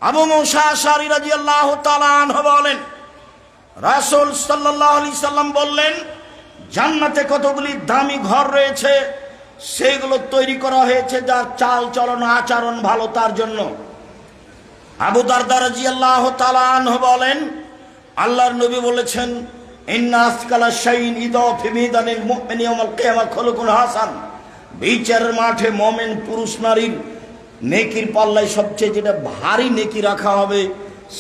আবু মুসা আশআরী রাদিয়াল্লাহু তাআলা আনহু বলেন, রাসূল সাল্লাল্লাহু আলাইহি সাল্লাম বললেন, জান্নাতে কতগুলি দামি ঘর রয়েছে, সেগুলো তৈরি করা হয়েছে যার চাল চলন আচরণ ভালো তার জন্য। আবু দারদা রাদিয়াল্লাহু তাআলা আনহু বলেন, আল্লাহর নবী বলেছেন, ইন্না আসকালা শাইইন ইদা ফি মিদানিল মুমিনি ইয়াওমাল কিয়ামাহ খুলুকুল হাসান। বিচারের মাঠে মুমিন পুরুষ নারীর নেকির পাল্লায় সবচেয়ে যেটা ভারী নেকি রাখা হবে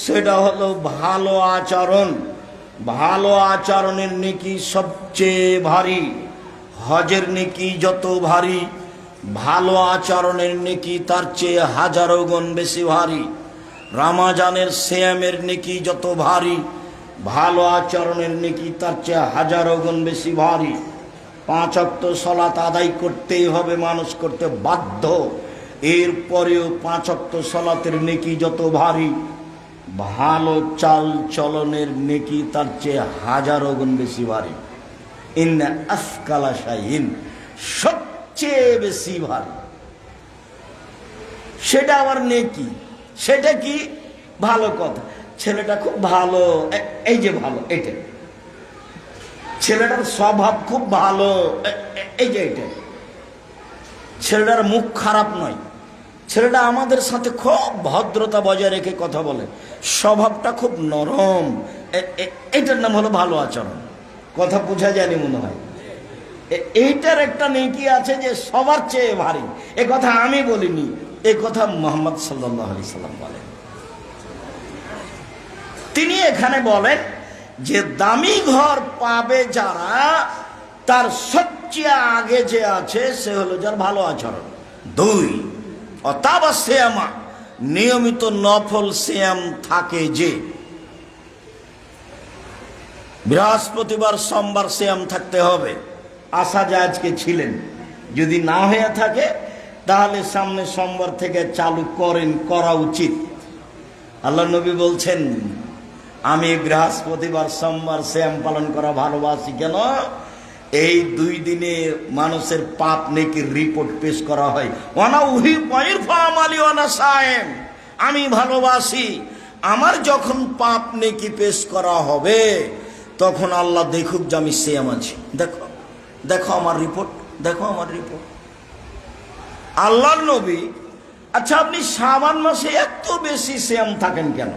সেটা হলো ভালো আচরণ। ভালো আচরণের নেকি সবচেয়ে ভারী। হজের নেকি যত ভারী, ভালো আচরণের নেকি তার চেয়ে হাজারো গুণ বেশি ভারী। রমজানের সিয়ামের নেকি যত ভারী, ভালো আচরণের নেকি তার চেয়ে হাজারো গুণ বেশি ভারী। 5 ওয়াক্ত সালাত আদায় করতেই হবে, মানুষ করতে বাধ্য। এরপরেও 5 ওয়াক্ত সালাতের নেকি যত ভারী, ভালো চাল চলনের নেকি তার চেয়ে হাজারো গুণ বেশি ভারী। ইন্না আসকালা শাইইন, সবচেয়ে বেশি ভারী। সেটা আবার নেকি, সেটা কি? ভালো কথা, ছেলেটা খুব ভালো, এই যে ভালো, এটা ছেলেটার স্বভাব খুব ভালো, এই যে এটা ছেলেটার মুখ খারাপ নয়, ছেলেটা আমাদের সাথে খুব ভদ্রতা বজায় রেখে কথা বলে, স্বভাবটা খুব নরম, এইটার নাম হলো ভালো আচরণ। কথা বোঝা যায়নি মনে হয়। এইটার একটা নেকি আছে যে সবার চেয়ে ভারী। এ কথা আমি বলিনি, এ কথা মুহাম্মদ সাল্লাল্লাহু আলাইহি সাল্লাম বলেন। তিনি এখানে বলেন যে দামি ঘর পাবে যারা, তার সবচেয়ে আগে যে আছে সে হলো যার ভালো আচরণ। 2, অতাবা সিয়ামা, নিয়মিত নফল সিয়াম থাকে যে। বৃহস্পতিবার সোমবার সিয়াম থাকতে হবে। আশা যে আজকে ছিলেন, যদি না হয়ে থাকে তাহলে সামনে সোমবার থেকে চালু করা উচিত। আল্লাহ নবী বলছেন, আমি বৃহস্পতিবার সোমবার সিয়াম পালন করা ভালোবাসি। কেন? এই 2 দিনে মানুষের পাপ নেকির রিপোর্ট পেশ করা হয়। ওয়ানা উহি ওয়াইরফা আমালি ওয়ানা সায়েম, আমি ভালোবাসি আমার যখন পাপ নেকি পেশ করা হবে তখন আল্লাহ দেখুক যে আমি সিয়াম আছি। দেখো দেখো আমার রিপোর্ট, দেখো আমার রিপোর্ট। আল্লাহর নবী, আচ্ছা আপনি শাবান মাসে এত বেশি সিয়াম থাকেন কেন?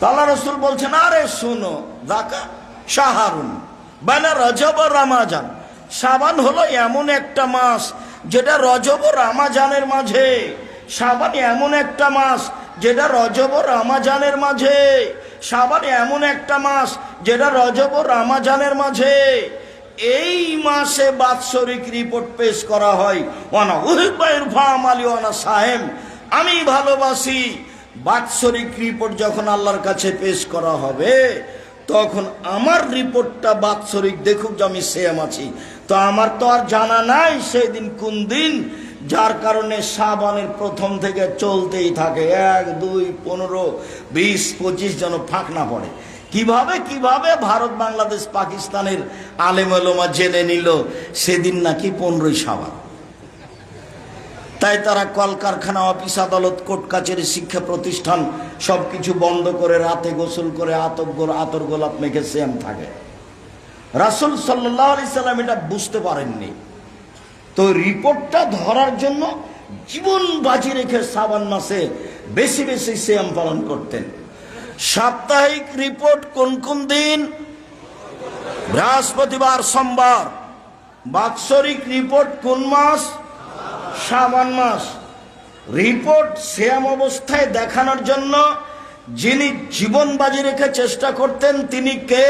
আল্লাহ রাসূল বলছেন, আরে শুনো, যাকা শাহরুন বাইনা রজব ও রমজান, শাবান হলো এমন একটা মাস যেটা রজব ও রমজানের মাঝে। শাবান এমন একটা মাস যেটা রজব ও রমজানের মাঝে। শাবান এমন একটা মাস যেটা রজব ও রমজানের মাঝে। এই মাসে বাৎসরিক রিপোর্ট পেশ করা হয়। ওয়ানা উহিব্বাইর ফামালি ওয়ানা সাহেম, আমি ভালোবাসি। বাৎসরিক রিপোর্ট যখন আল্লাহর কাছে পেশ করা হবে তখন আমার রিপোর্টটা বাৎসরিক দেখুক যে আমি সিয়াম আছি। তো আমার তো আর জানা নাই সেই দিন কোন দিন, যার কারণে শাবানের প্রথম থেকে চলতেই থাকে। 1, 2, 15, 20, 25 যেন ফাঁক না পড়ে। কিভাবে ভারত বাংলাদেশ পাকিস্তানের আলেম ওলামা জেনে নিল সেদিন নাকি 15ই শাবান। তাই তারা কলকারখানা, অফিস আদালত, কোর্ট কাছারি, শিক্ষা প্রতিষ্ঠান সবকিছু বন্ধ করে রাতে গোসল করে আতর গোলাপ মেখে সিয়াম থাকে। রাসূল সাল্লাল্লাহু আলাইহি সাল্লাম এটা বুঝতে পারেননি। তো রিপোর্টটা ধরার জন্য জীবন বাজি রেখে শাবান মাসে বেশি বেশি সিয়াম পালন করতেন। সাপ্তাহিক রিপোর্ট কোন কোন দিন? বৃহস্পতিবার সোমবার। বাৎসরিক রিপোর্ট কোন মাস? শাবান মাস। রিপোর্ট সিয়াম অবস্থায় দেখানোর জন্য যিনি জীবন বাজি রেখে চেষ্টা করতেন তিনি কে?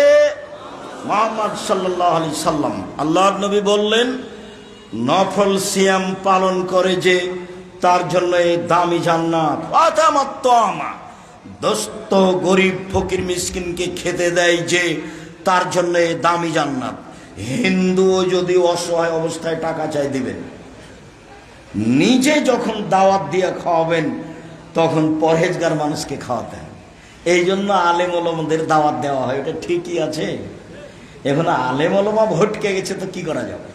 মুহাম্মদ সাল্লাল্লাহু আলাইহি সাল্লাম। আল্লাহর নবী বললেন, নফল সিয়াম পালন করে যে তার জন্য এই দামি জান্নাত। আতামাত্তামা, দোস্ত গরিব ফকির মিসকিনকে খেতে দেয় যে তার জন্য এই দামি জান্নাত। হিন্দুও যদি অসহায় অবস্থায় টাকা চাই দিবেন, নিজে যখন দাওয়াত দিয়ে খাওয়াবেন তখন পরহেজগার মানুষকে খাওয়াতে হবে। এই জন্য আলেম ওলামাদের দাওয়াত দেওয়া হয়, এটা ঠিকই আছে। এখন আলেম ওলামা ভটকে গেছে তো কি করা যাবে?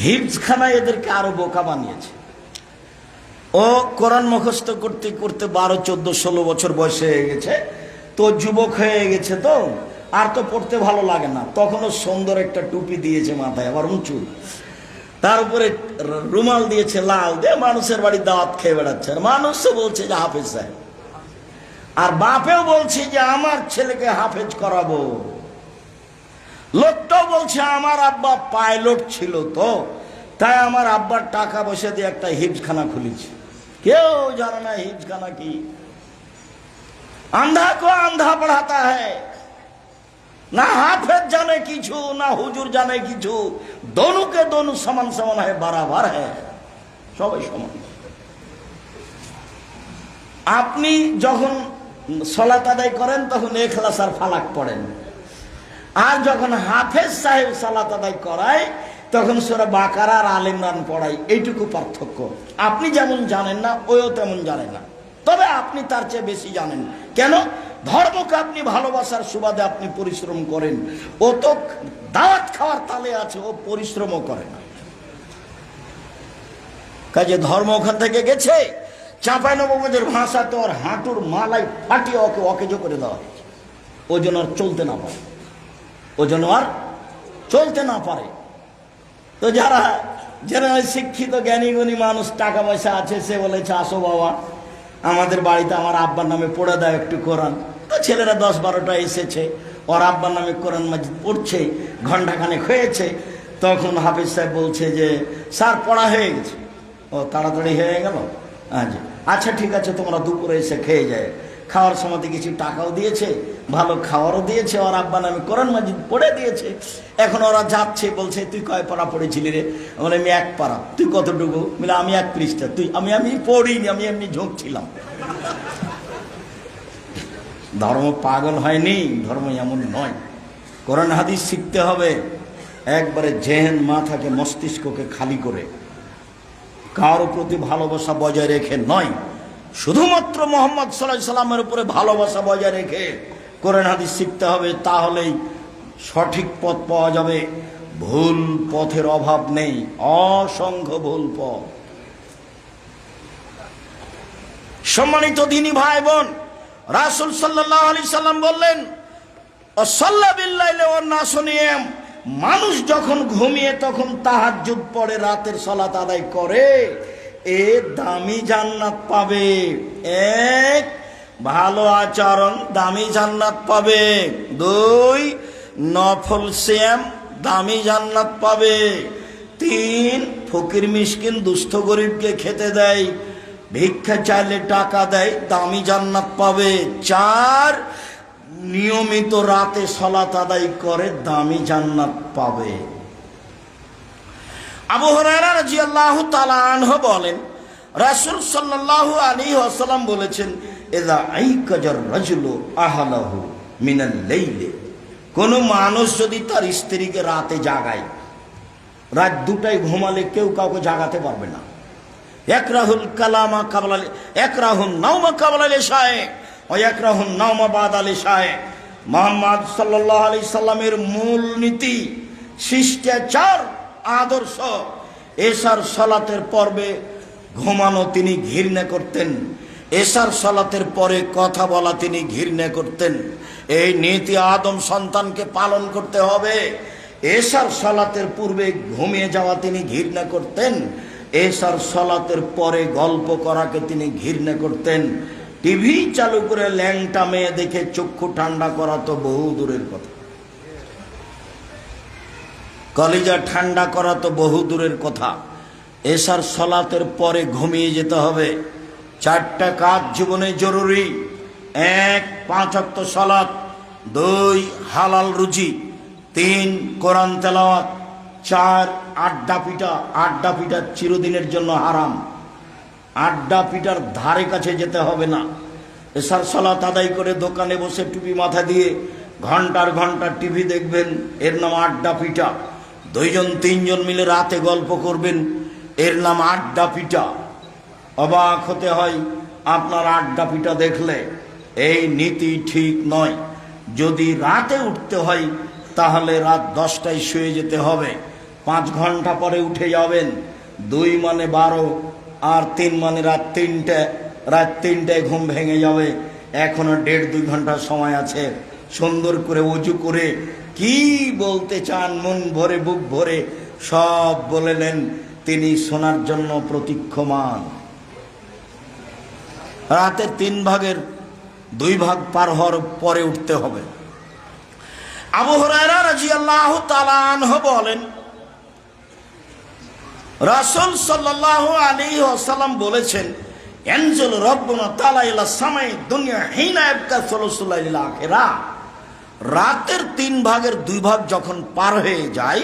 হিফজখানা এদেরকে আরো বোকা বানিয়েছে। ও কোরআন মুখস্থ করতে করতে 12, 14, 16 বছর বয়স হয়ে গেছে, তো যুবক হয়ে গেছে, তো আর তো পড়তে ভালো লাগে না। তখনও সুন্দর একটা টুপি দিয়েছে মাথায়, আবার উঁচু, তার উপরে রুমাল দিয়েছে লাল দিয়ে, মানুষের বাড়ি দাওয়াত খেয়ে বেড়াচ্ছে। আর মানুষও বলছে যে হাফেজ সাহেব, আর বাপেও বলছে যে আমার ছেলেকে হাফেজ করাবো। লোকটাও বলছে আমার আব্বা পাইলট ছিল, তো তাই আমার আব্বার টাকা পয়সা দিয়ে একটা হিফজখানা খুলেছে। কেউ জানে না হিফজখানা কি। আন্ধা কো আন্ধা পড়াতা হ্যায়, না হাফেজ জানে কিছু, না হুজুর জানে কিছু। দোনোকে দোনো সমান সমান হয়, বরাবর হ্যায়, সবাই সমান। আপনি যখন সালাত আদায় করেন তখন ইখলাস আর ফালাক পড়েন, আর যখন হাফেজ সাহেব সালাত আদায় করায় তখন সূরা বাকারা আর আলে ইমরান পড়াই। এইটুকু পার্থক্য। আপনি যেমন জানেন না, ওও তেমন জানে না, তবে আপনি তার চেয়ে বেশি জানেন। কেন? ধর্মকে আপনি ভালোবাসার সুবাদে আপনি পরিশ্রম করেন। ও তো দাওয়াত খাওয়ার তালে আছে, ও পরিশ্রমও করে না। কাজে ধর্ম ওখান থেকে গেছে। চাঁপাইনবাবগঞ্জের ভাষাতে ওর হাঁটুর মালাই ফাটিয়ে ওকে অকেজো করে দেওয়া হয়েছে, ও যেন আর চলতে না পারে, ও যেন আর চলতে না পারে। তো যারা শিক্ষিত জ্ঞানী গুণী মানুষ, টাকা পয়সা আছে, সে বলেছে আসো বাবা আমাদের বাড়িতে আমার আব্বার নামে পড়ে দেয় একটু কোরআন। তো ছেলেরা 10-12টা এসেছে, ওর আব্বার নামে কোরআন মাজিদ পড়ছে, ঘন্টাখানেক হয়েছে। তখন হাফিজ সাহেব বলছে যে স্যার পড়া হয়ে গেছে। ও তাড়াতাড়ি হয়ে গেল, আচ্ছা ঠিক আছে, তোমরা দুপুরে এসে খেয়ে যায়। খাওয়ার সময় কিছু টাকাও দিয়েছে, ভালো খাওয়ারও দিয়েছে, ওর আব্বা নামে কোরআন মাজিদ পড়ে দিয়েছে। এখন ওরা যাচ্ছে, বলছে তুই কয় পারা পড়েছিলি রে? বলে আমি 1 পারা। তুই কতটুকু? বলে আমি 1 পৃষ্ঠা। তুই? আমি পড়িনি, আমি এমনি ঝোঁকছিলাম। ধর্ম পাগল হয়নি, ধর্ম এমন নয়। কোরআন হাদিস শিখতে হবে একবারে জেহেন, মাথাকে, মস্তিষ্ককে খালি করে, কারো প্রতি ভালোবাসা বজায় রেখে নয়, শুধুমাত্র মুহাম্মদ সাল্লাল্লাহু আলাইহি সাল্লামের উপরে ভালোবাসা বজায় রেখে কোরআন হাদিস শিখতে হবে। তাহলেই সঠিক পথ পাওয়া যাবে। ভুল পথের অভাব নেই, অসংখ্য ভুল পথ। সম্মানিত দ্বীনী ভাই বোন, রাসূল সাল্লাল্লাহু আলাইহি সাল্লাম বললেন, সাল্লা বিল্লাইলি ওয়ান নাসু নিয়াম, মানুষ যখন ঘুমিয়ে তখন তাহাজ্জুদ পড়ে, রাতের সালাত আদায় করে, এ দামি জান্নাত পাবে। 1, ভালো আচরণ, দামি জান্নাত পাবে। 2, নফল সিয়াম, দামি জান্নাত পাবে। 3, ফকির মিসকিন দুস্থ গরিবকে খেতে দেয়, ভিক্ষা চাইলে টাকা দেয়, দামি জান্নাত পাবে। 4, নিয়মিত রাতে সালাত আদায় করে, দামি জান্নাত পাবে। আবু হুরায়রা রাদিয়াল্লাহু তাআলা আনহু বলেন, রাসূল সাল্লাল্লাহু আলাইহি ওয়াসাল্লাম বলেছেন, ইযা আইকাজার রাজুলু আহলাহু মিনাল লাইলি, কোন মানুষ যদি তার স্ত্রীকে রাতে জাগায়, রাত 2টায় ঘুমালে কেউ কাউকে জাগাতে পারবে না। ইয়াকরাহুল কালামা কাবলা, ইয়াকরাহুন নাওমা কাবলা লিশায়ে ওয়া ইয়াকরাহুন নাওমা বাদা লিশায়ে। মুহাম্মদ সাল্লাল্লাহু আলাইহি সাল্লামের মূল নীতি, শিষ্টাচার, আদর্শ, এশার সালাতের পর্বে ঘুমানো তিনি ঘৃণা করতেন, এশার সালাতের পরে কথা বলা তিনি ঘৃণা করতেন। এই নীতি আদম সন্তানকে পালন করতে হবে। এশার সালাতের পূর্বে ঘুমিয়ে যাওয়া তিনি ঘৃণা করতেন, এশার সালাতের পরে গল্প করাকে তিনি ঘৃণা করতেন। টিভি চালু করে ল্যাংটা মেয়ে দেখে চক্ষু ঠান্ডা করা তো বহু দূরের কথা, কলিজা ঠান্ডা করা তো বহু দূরের কথা। এশার সালাতের পরে ঘুমিয়ে যেতে হবে। 4টা কাজ জীবনে জরুরি। 1, 5 ওয়াক্ত সালাত। 2, হালাল রুজি। 3, কোরআন তেলাওয়াত। 4, আড্ডা পিটা। আড্ডা পিটা চিরদিনের জন্য হারাম। আড্ডা পিটার ধারে কাছে যেতে হবে না। এশার সালাত আদায় করে দোকানে বসে টুপি মাথা দিয়ে ঘন্টার ঘন্টা টিভি দেখবেন, এর নাম আড্ডা পিটা। 2-3জন মিলে রাতে গল্প করবেন, এর নাম আড্ডা পিটা। অবাক হতে হয় আপনার আড্ডা পিটা দেখলে। এই নীতি ঠিক নয়। যদি রাতে উঠতে হয় তাহলে রাত 10টায় শুয়ে যেতে হবে, 5 ঘন্টা পরে উঠে যাবেন। 2 মানে 12, আর 3 মানে রাত 3টায় ঘুম ভেঙে যাবে, এখনো 1.5-2 ঘন্টা সময় আছে। সুন্দর করে ওযু করে কি বলতে চান মন ভরে বুক ভরে সব বলেলেন। তিনি শোনার জন্য প্রতীক্ষমান। রাতের 3 ভাগের 2 ভাগ পার হওয়ার পরে উঠতে হবে। আবু হুরায়রা রাদিয়াল্লাহু তাআলা আনহু বলেন, রাসূল সাল্লাল্লাহু আলাইহি ওয়াসাল্লাম বলেছেন, ইয়ানজুলু রাব্বুনা তাআলা ইলা সামাই দুনিয়া হিনা ইয়াবকা সুলুসুল লাইলিল আখিরা। রাতের 3 ভাগের 2 ভাগ যখন পার হয়ে যায়,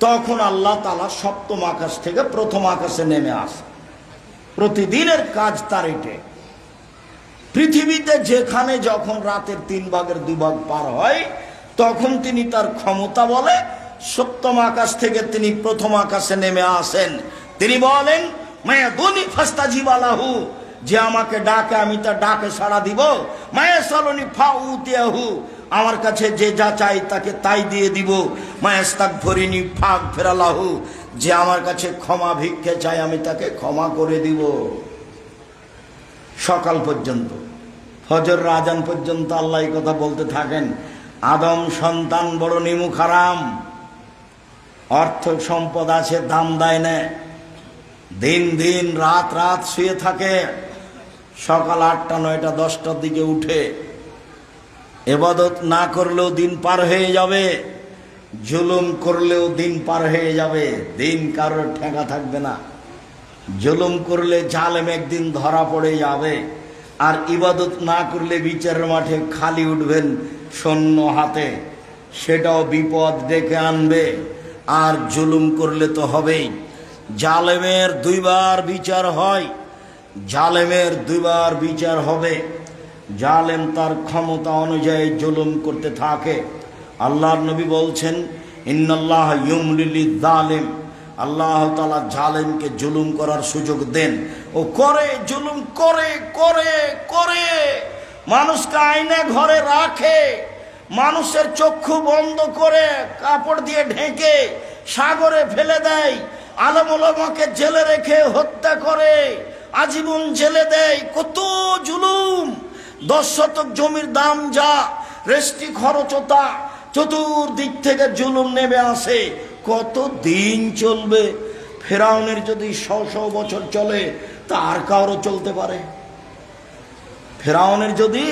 তখন আল্লাহ তাআলা সপ্তম আকাশ থেকে প্রথম আকাশে নেমে আসে। প্রতিদিনের কাজ তার এটাই। পৃথিবীতে যেখানে যখন রাতের 3 ভাগের 2 ভাগ পার হয়, তখন তিনি তার ক্ষমতা বলে সপ্তম আকাশ থেকে তিনি প্রথম আকাশে নেমে আসেন। তিনি বলেন, মায়াদুনি ফাস্তাজিবা লাহু, যে আমাকে ডাকে আমি তার ডাকে সাড়া দিব। মায়াসালুনি ফাউতিয়াহু, আমার কাছে যে যা চাই তাকে তাই দিয়ে দিব। মায়াস্তাগফিরিনি ফাগফিরা লাহু, যে আমার কাছে ক্ষমা ভিক্ষে চাই আমি তাকে ক্ষমা করে দিব। সকাল পর্যন্ত, ফজর আজান পর্যন্ত আল্লাহ এই কথা বলতে থাকেন, আদম সন্তান বড় নিমুখ হারাম, অর্থ সম্পদ আছে দাম দেয় না, দিন দিন রাত রাত শুয়ে থাকে, সকাল 8টা 9টা 10টার দিকে উঠে ইবাদত না করলেও দিন পার হয়ে যাবে, জুলুম করলেও দিন পার হয়ে যাবে, দিন কারোর ঠেকা থাকবে না। জুলুম করলে জালেম একদিন ধরা পড়ে যাবে, আর ইবাদত না করলে বিচারের মাঠে খালি উঠবেন শূন্য হাতে, সেটাও বিপদ ডেকে আনবে। আর জুলুম করলে তো হবেই। জালেমের 2 বার বিচার হয়, জালেমের 2 বার বিচার হবে। জালেম তার ক্ষমতা অনুযায়ী জুলুম করতে থাকে। আল্লাহর নবী বলছেন, ইন্নাল্লাহ ইউমলিল যালিম, আল্লাহ তাআলা জালেমকে জুলুম করার সুযোগ দেন। ও করে, জুলুম করে করে করে মানুষকে আয়না ঘরে রাখে, মানুষের চক্ষু বন্ধ করে কাপড় দিয়ে ঢেকে সাগরে ফেলে দেয়, আলেম ওলামাকে জেলে রেখে হত্যা করে, আজীবন জেলে দেয়। কত জুলুম! 10 শতক জমির দাম যা, রেস্টি খরচতা, চতুর্দিক থেকে জুলুম নেমে আসে। কত দিন চলবে? ফেরাউনের যদি 100 বছর চলে, তা আর কারো চলতে পারে? ফেরাউনের যদি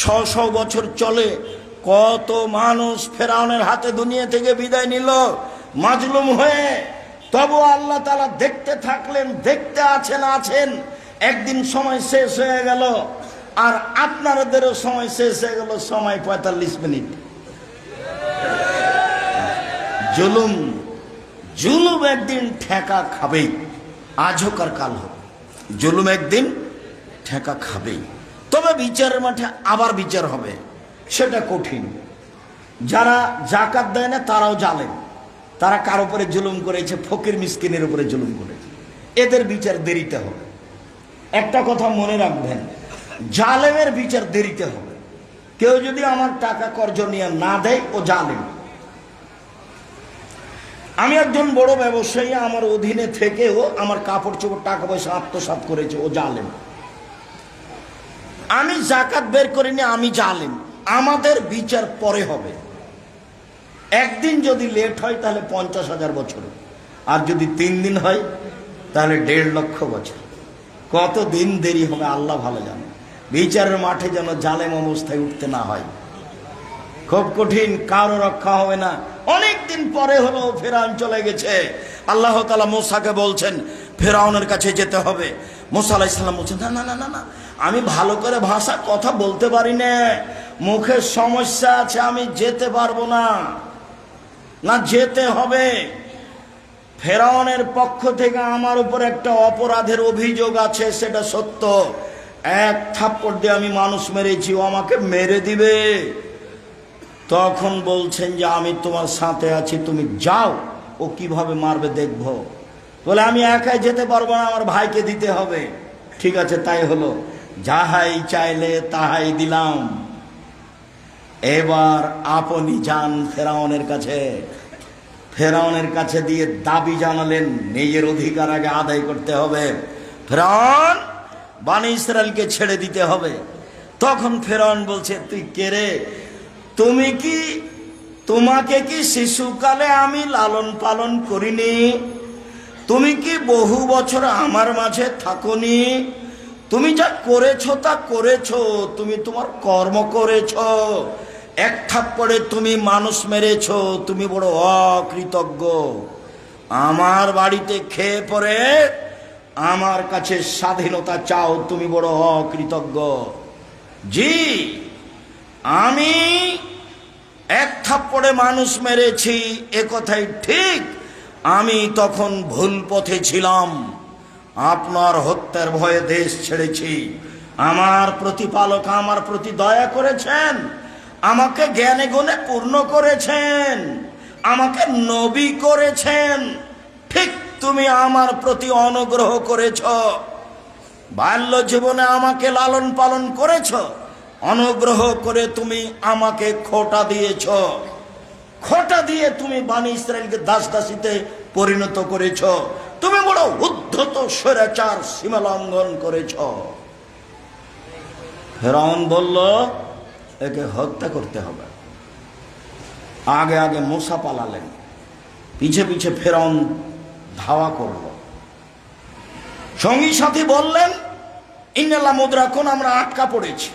100 বছর চলে, কত মানুষ ফেরাউনের হাতে দুনিয়া থেকে বিদায় নিল মাজলুম হয়ে। তবু আল্লাহ তাআলা দেখতে থাকলেন, দেখতে আছেন। একদিন সময় শেষ হয়ে গেল, আর আপনাদেরও সময় শেষ হয়ে গেল, সময় 45 মিনিট। জুলুম একদিন ঠেকা খাবেই, আজ হোক আর কাল হোক, জুলুম একদিন ঠেকা খাবেই। তবে বিচারের মাঠে আবার বিচার হবে, সেটা কঠিন। যারা যাকাত দেয় না তারাও জালেম, তারা কার উপরে জুলুম করেছে? ফকির মিসকিনের উপরে জুলুম করেছে, এদের বিচার দেরিতে হবে। একটা কথা মনে রাখবেন, জালেমের বিচার দেরিতে হবে। কেউ যদি আমার টাকা কর্জ নিয়ে না দেয়, ও জালেম। আমি একজন বড় ব্যবসায়ী, আমার অধীনে থেকেও আমার কাপড় চোপড় টাকা পয়সা আত্মসাৎ করেছে, ও জালেম। আমি যাকাত বের করিনি, আমি জালেম। আমাদের বিচার পরে হবে। একদিন যদি লেট হয় তাহলে 50,000 বছর, আর যদি 3 দিন হয় তাহলে 1.5 লক্ষ বছর। কত দিন দেরি হবে আল্লাহ ভালো জানে। বিচারের মাঠে যেন জালেম অবস্থায় উঠতে না হয়, খুব কঠিন, কারো রক্ষা হবে না। অনেক দিন পরে হলো ফেরাউন চলে গেছে। আল্লাহ তাআলা মুসাকে বলছেন ফেরাউনের কাছে যেতে হবে। মুসা আলাইহিস সালাম বলছেন, না না না না, আমি ভালো করে ভাষা কথা বলতে পারি না, মুখের সমস্যা আছে, আমি যেতে পারবো না। না, যেতে হবে। ফেরাউনের পক্ষ থেকে আমার উপর একটা অপরাধের অভিযোগ আছে, সেটা সত্য। 1 থাপ্পড় দিয়ে আমি মানুষ মেরেছি, ও আমাকে মেরে দিবে। তখন বলছেন যে আমি তোমার সাথে আছি, তুমি যাও, ও কিভাবে মারবে দেখবো। বলে আমি একাই যেতে পারবো না, আমার ভাইকে দিতে হবে। ঠিক আছে, তাই হলো। যাহাই চাইলে তাহাই দিলাম। এবার আপনি যান ফেরাউনের কাছে। ফেরাউনের কাছে দিয়ে দাবি জানালেন, নিজের অধিকার আগে আদায় করতে হবে, ফেরাউন বনি ইসরাইলকে ছেড়ে দিতে হবে। তখন ফেরাউন বলছে, তুই কে রে? তোমাকে কি শিশুকালে আমি লালন পালন করিনি? তুমি কি বহু বছর আমার মাঝে থাকোনি? তুমি যা করেছো তা করেছো, তুমি তোমার কর্ম করেছো। এক থাপ্পড়ে তুমি মানুষ মেরেছো, তুমি বড় অকৃতজ্ঞ। আমার বাড়িতে খেয়ে পরে আমার কাছে স্বাধীনতা চাও, তুমি বড় অকৃতজ্ঞ। জি, আমি এক থাপ্পড়ে মানুষ মেরেছি, এ কথাই ঠিক। আমি তখন ভুল পথে ছিলাম, আপনার হত্যার ভয়ে দেশ ছেড়েছি। আমার প্রতিপালক আমার প্রতি দয়া করেছেন, আমাকে জ্ঞানে গুণে পূর্ণ করেছেন, আমাকে নবী করেছেন। ঠিক তুমি আমার প্রতি অনুগ্রহ করেছ, বাল্য জীবনে আমাকে লালন পালন করেছ, অনুগ্রহ করে তুমি আমাকে খোঁটা দিয়েছ। খোঁটা দিয়ে তুমি বনি ইসরাইলকে দাস দাসীতে পরিণত করেছ। তুমি বড় উদ্ধত স্বৈরাচার, সীমা লঙ্ঘন করেছ। ফেরাউন বলল, একে হত্যা করতে হবে। আগে আগে মূসা পালালেন, পিছে পিছে ফেরাউন ধাওয়া করল। সঙ্গী সাথী বললেন, ইন্নাল্লাহ মুদরাকুন, আমরা আটকা পড়েছি।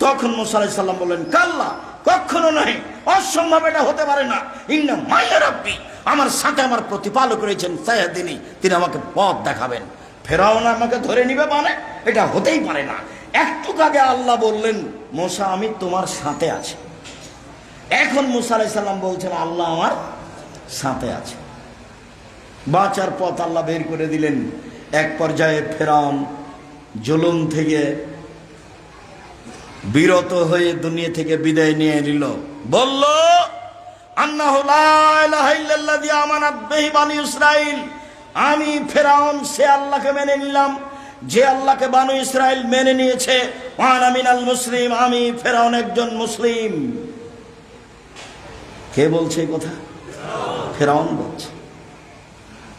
তখন মূসা আলাইহিস সালাম বললেন, কাল্লা, কখনো নয়, অসম্ভব, এটা হতে পারে না। ইন্না মাইয়া রাব্বি, আমার সাথে আমার প্রতিপালক রয়েছেন, সায়াহদিনী, তিনি আমাকে পথ দেখাবেন। ফেরাউন আমাকে ধরে নিবে মানে? এটা হতেই পারে না। একটু আগে আল্লাহ বললেন, মূসা আমি তোমার সাথে আছি। এখন মূসা আলাইহিস সালাম বলছেন, আল্লাহ আমার সাথে আছে। বাঁচার পথ আল্লাহ বের করে দিলেন। এক পর্যায়ে ফেরাউন জুলুম থেকে বিরত হয়ে দুনিয়া থেকে বিদায় নিয়ে নিল। বলল, আন্নাহু লা ইলাহা ইল্লাল্লাযী আমানাত বিহি বনী ইসরাঈল, আমি ফেরাউন সে আল্লাহকে মেনে নিলাম যে আল্লাহকে বনী ইসরাঈল মেনে নিয়েছে। ওয়া আনা মিনাল মুসলিম, আমি ফেরাউন একজন মুসলিম। কে বলছে এই কথা? ফেরাউন বলছে।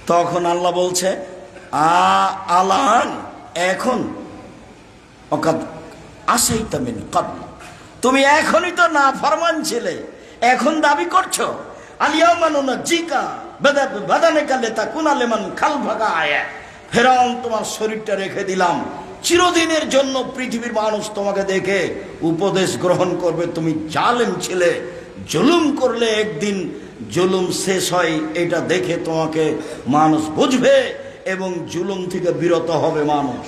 তখন আল্লাহ বলছে, আলান, এখন অকাদ আসাইতা মিন ক্বাবল, তুমি এখনই তো নাফরমান ছিলে, এখন দাবি করছো আলিয়াউমা নুনজ্জিকা বাদানাকা লিতাকুনা লিমান খালফাকা আয়া। ফেরাউন, তোমার শরীরটা রেখে দিলাম, চিরদিনের জন্য পৃথিবীর মানুষ তোমাকে দেখে উপদেশ গ্রহণ করবে। তুমি জালেম ছিলে, জুলুম করলে একদিন জুলুম শেষ হয়, এটা দেখে তোমাকে মানুষ বুঝবে এবং জুলুম থেকে বিরত হবে মানুষ।